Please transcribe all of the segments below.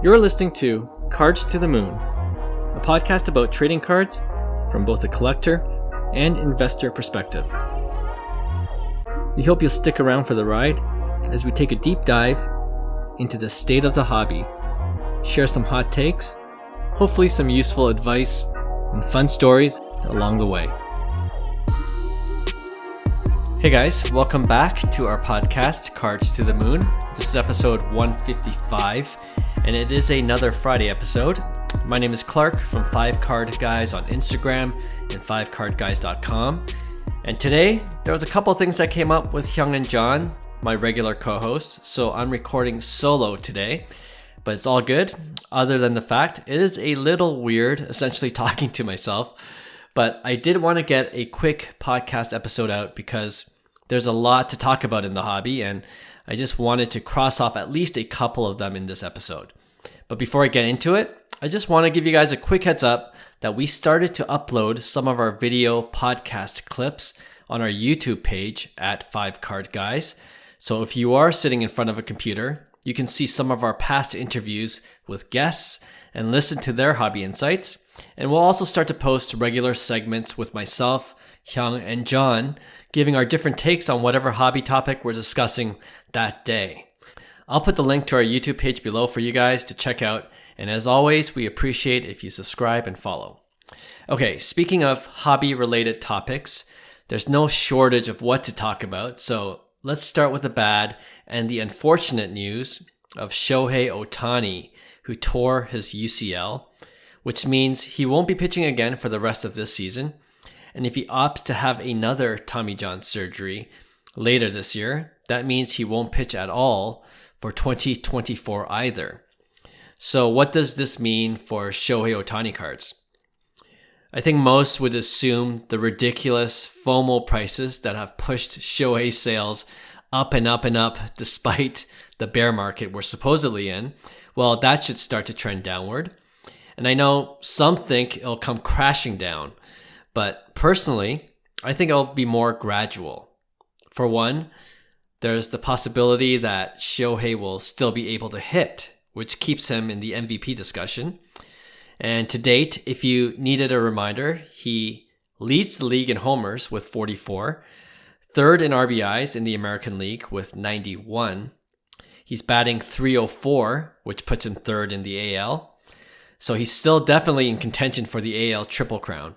You're listening to Cards to the Moon, a podcast about trading cards from both a collector and investor perspective. We hope you'll stick around for the ride as we take a deep dive into the state of the hobby, share some hot takes, hopefully some useful advice, and fun stories along the way. Hey guys, welcome back to our podcast, Cards to the Moon. This is episode 155, and it is another Friday episode. My name is Clark from 5 Card Guys on Instagram and 5cardguys.com. And today, there was a couple of things that came up with Hyung and John, my regular co-hosts, so I'm recording solo today, but it's all good, other than the fact it is a little weird, essentially talking to myself. But I did want to get a quick podcast episode out because there's a lot to talk about in the hobby, and I just wanted to cross off at least a couple of them in this episode. But before I get into it, I just want to give you guys a quick heads up that we started to upload some of our video podcast clips on our YouTube page at 5 Card Guys. So if you are sitting in front of a computer, you can see some of our past interviews with guests and listen to their hobby insights. And we'll also start to post regular segments with myself, Hyung, and John, giving our different takes on whatever hobby topic we're discussing that day. I'll put the link to our YouTube page below for you guys to check out. And as always, we appreciate if you subscribe and follow. Okay, speaking of hobby-related topics, there's no shortage of what to talk about. So let's start with the bad and the unfortunate news of Shohei Ohtani, who tore his UCL, which means he won't be pitching again for the rest of this season. And if he opts to have another Tommy John surgery later this year, that means he won't pitch at all for 2024 either. So what does this mean for Shohei Ohtani cards? I think most would assume the ridiculous FOMO prices that have pushed Shohei sales up and up and up despite the bear market we're supposedly in, well, that should start to trend downward. And I know some think it'll come crashing down, but personally, I think it'll be more gradual. For one, there's the possibility that Shohei will still be able to hit, which keeps him in the MVP discussion. And to date, if you needed a reminder, he leads the league in homers with 44, third in RBIs in the American League with 91. He's batting .304, which puts him third in the AL. So he's still definitely in contention for the AL Triple Crown.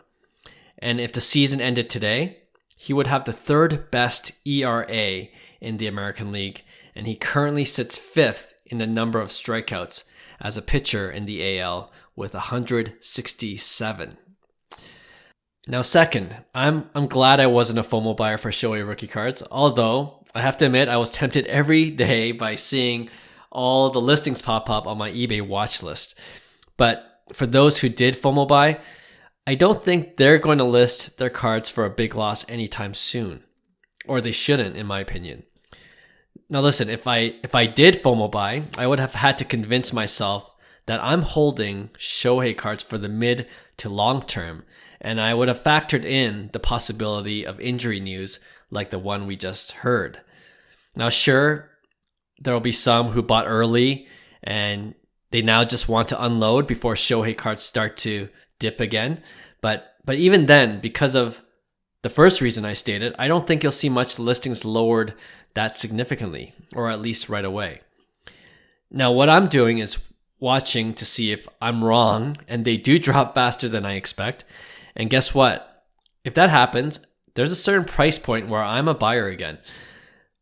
And if the season ended today, he would have the third best ERA in the American League, and he currently sits fifth in the number of strikeouts as a pitcher in the AL with 167. Now, second, I'm glad I wasn't a FOMO buyer for Shohei rookie cards, although I have to admit I was tempted every day by seeing all the listings pop up on my eBay watch list. But for those who did FOMO buy, I don't think they're going to list their cards for a big loss anytime soon, or they shouldn't, in my opinion. Now listen, if I did FOMO buy, I would have had to convince myself that I'm holding Shohei cards for the mid to long term, and I would have factored in the possibility of injury news like the one we just heard. Now sure, there will be some who bought early and they now just want to unload before Shohei cards start to dip again. But even then, because of the first reason I stated, I don't think you'll see much listings lowered that significantly, or at least right away. Now, what I'm doing is watching to see if I'm wrong and they do drop faster than I expect. And guess what? If that happens, there's a certain price point where I'm a buyer again.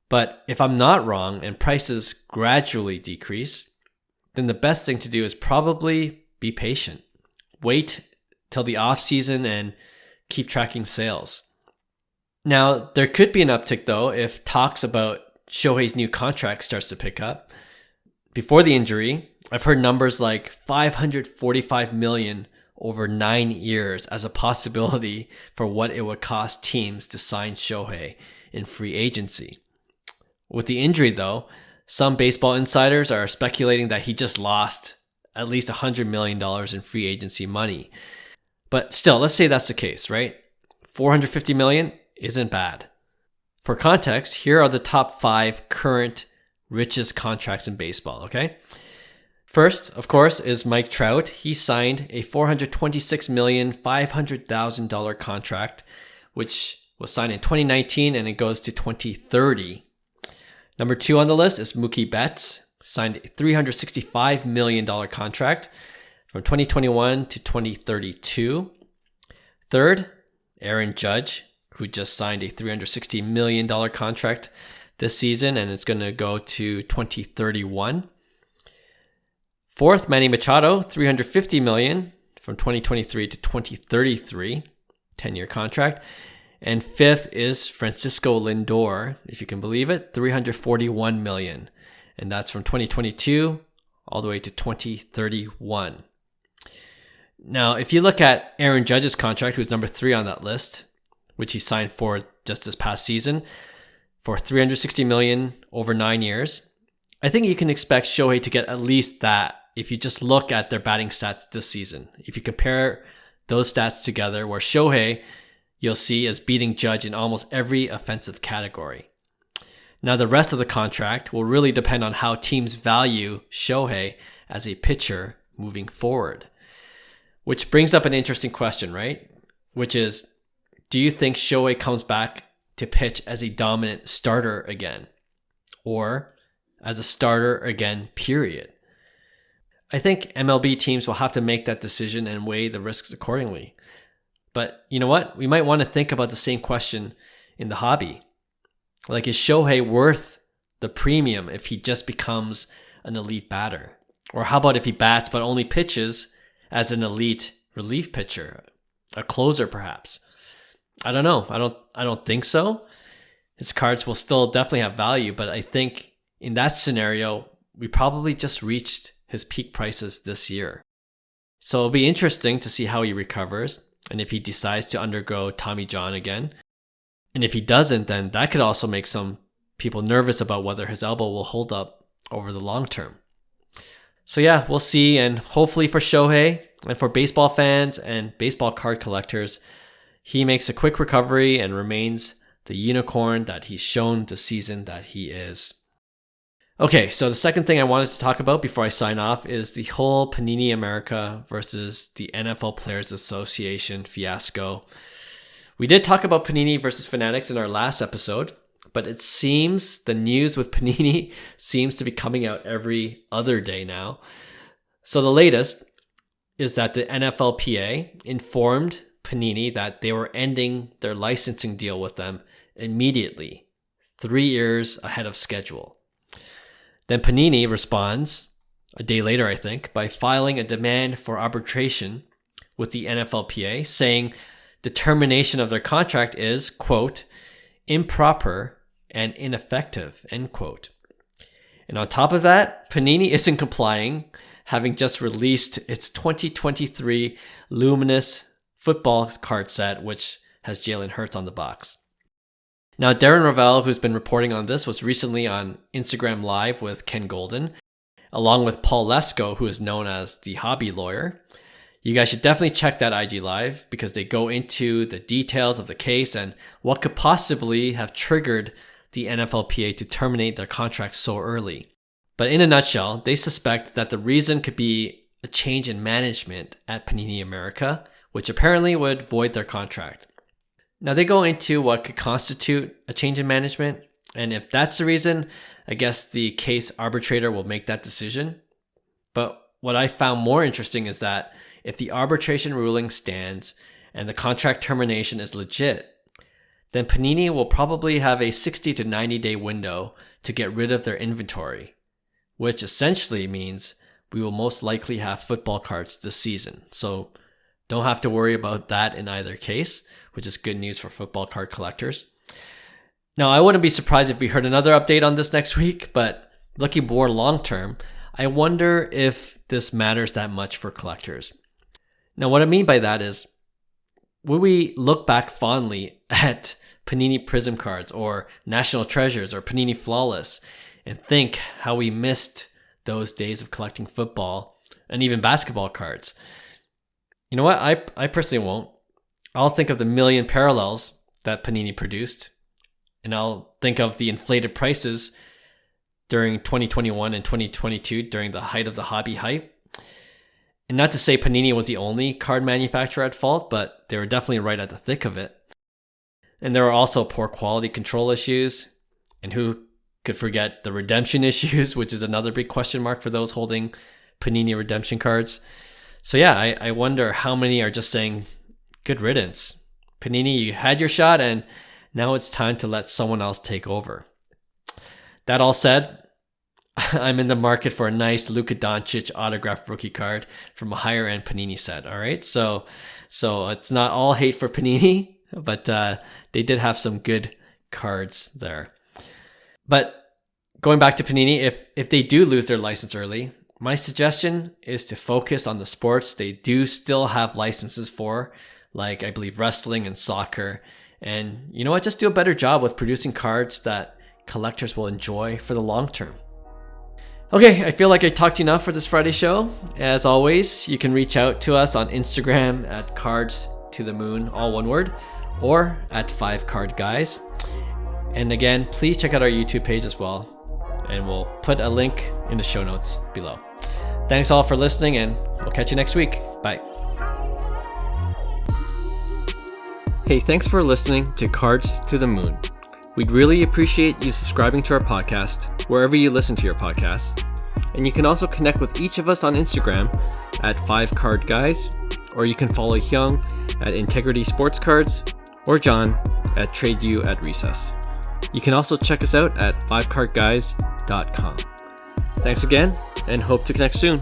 But if I'm not wrong and prices gradually decrease, then the best thing to do is probably be patient. Wait till the off season and keep tracking sales. Now, there could be an uptick though if talks about Shohei's new contract starts to pick up. Before the injury, I've heard numbers like $545 million over 9 years as a possibility for what it would cost teams to sign Shohei in free agency. With the injury though, some baseball insiders are speculating that he just lost at least $100 million in free agency money. But still, let's say that's the case, right? $450 million isn't bad. For context, here are the top 5 current richest contracts in baseball, okay? First, of course, is Mike Trout. He signed a $426,500,000 contract, which was signed in 2019 and it goes to 2030. Number 2 on the list is Mookie Betts, signed a $365 million contract from 2021 to 2032. Third, Aaron Judge, who just signed a $360 million contract this season and it's going to go to 2031. Fourth, Manny Machado, $350 million from 2023 to 2033, 10-year contract. And fifth is Francisco Lindor, if you can believe it, $341 million. And that's from 2022 all the way to 2031. Now, if you look at Aaron Judge's contract, who's number 3 on that list, which he signed for just this past season, for $360 million over 9 years, I think you can expect Shohei to get at least that if you just look at their batting stats this season. If you compare those stats together, where Shohei, you'll see, is beating Judge in almost every offensive category. Now, the rest of the contract will really depend on how teams value Shohei as a pitcher moving forward. Which brings up an interesting question, right? Which is, do you think Shohei comes back to pitch as a dominant starter again? Or as a starter again, period? I think MLB teams will have to make that decision and weigh the risks accordingly. But you know what? We might want to think about the same question in the hobby. Like, is Shohei worth the premium if he just becomes an elite batter? Or how about if he bats but only pitches as an elite relief pitcher, a closer perhaps? I don't know. I don't think so. His cards will still definitely have value, but I think in that scenario, we probably just reached his peak prices this year. So it'll be interesting to see how he recovers and if he decides to undergo Tommy John again. And if he doesn't, then that could also make some people nervous about whether his elbow will hold up over the long term. So yeah, we'll see. And hopefully for Shohei and for baseball fans and baseball card collectors, he makes a quick recovery and remains the unicorn that he's shown this season that he is. Okay, so the second thing I wanted to talk about before I sign off is the whole Panini America versus the NFL Players Association fiasco. We did talk about Panini versus Fanatics in our last episode, but it seems the news with Panini seems to be coming out every other day now. So the latest is that the NFLPA informed Panini that they were ending their licensing deal with them immediately, 3 years ahead of schedule. Then Panini responds, a day later I think, by filing a demand for arbitration with the NFLPA, saying the termination of their contract is, quote, improper and ineffective, end quote. And on top of that, Panini isn't complying, having just released its 2023 Luminous football card set, which has Jalen Hurts on the box. Now, Darren Rovell, who's been reporting on this, was recently on Instagram Live with Ken Golden, along with Paul Lesko, who is known as the hobby lawyer. You guys should definitely check that IG Live because they go into the details of the case and what could possibly have triggered the NFLPA to terminate their contract so early. But in a nutshell, they suspect that the reason could be a change in management at Panini America, which apparently would void their contract. Now, they go into what could constitute a change in management, and if that's the reason, I guess the case arbitrator will make that decision. But what I found more interesting is that if the arbitration ruling stands and the contract termination is legit, then Panini will probably have a 60 to 90 day window to get rid of their inventory, which essentially means we will most likely have football cards this season. So don't have to worry about that in either case, which is good news for football card collectors. Now, I wouldn't be surprised if we heard another update on this next week, but looking more long term, I wonder if this matters that much for collectors. Now, what I mean by that is, will we look back fondly at Panini Prism cards or National Treasures or Panini Flawless and think how we missed those days of collecting football and even basketball cards? You know what? I personally won't. I'll think of the million parallels that Panini produced, and I'll think of the inflated prices during 2021 and 2022 during the height of the hobby hype. And not to say Panini was the only card manufacturer at fault, but they were definitely right at the thick of it. And there were also poor quality control issues. And who could forget the redemption issues, which is another big question mark for those holding Panini redemption cards. So yeah, I wonder how many are just saying, good riddance. Panini, you had your shot and now it's time to let someone else take over. That all said, I'm in the market for a nice Luka Doncic autographed rookie card from a higher end Panini set. All right. So it's not all hate for Panini, but they did have some good cards there. But going back to Panini, if they do lose their license early, my suggestion is to focus on the sports they do still have licenses for, like I believe wrestling and soccer. And you know what? Just do a better job with producing cards that collectors will enjoy for the long term. Okay, I feel like I talked enough for this Friday show. As always, you can reach out to us on Instagram at cards2themoon, all one word, or at 5cardguys. And again, please check out our YouTube page as well, and we'll put a link in the show notes below. Thanks all for listening, and we'll catch you next week. Bye. Hey, thanks for listening to Cards to the Moon. We'd really appreciate you subscribing to our podcast wherever you listen to your podcasts. And you can also connect with each of us on Instagram at 5cardguys, or you can follow Hyung at Integrity Sports Cards, or John at TradeU at Recess. You can also check us out at 5cardguys.com. Thanks again, and hope to connect soon.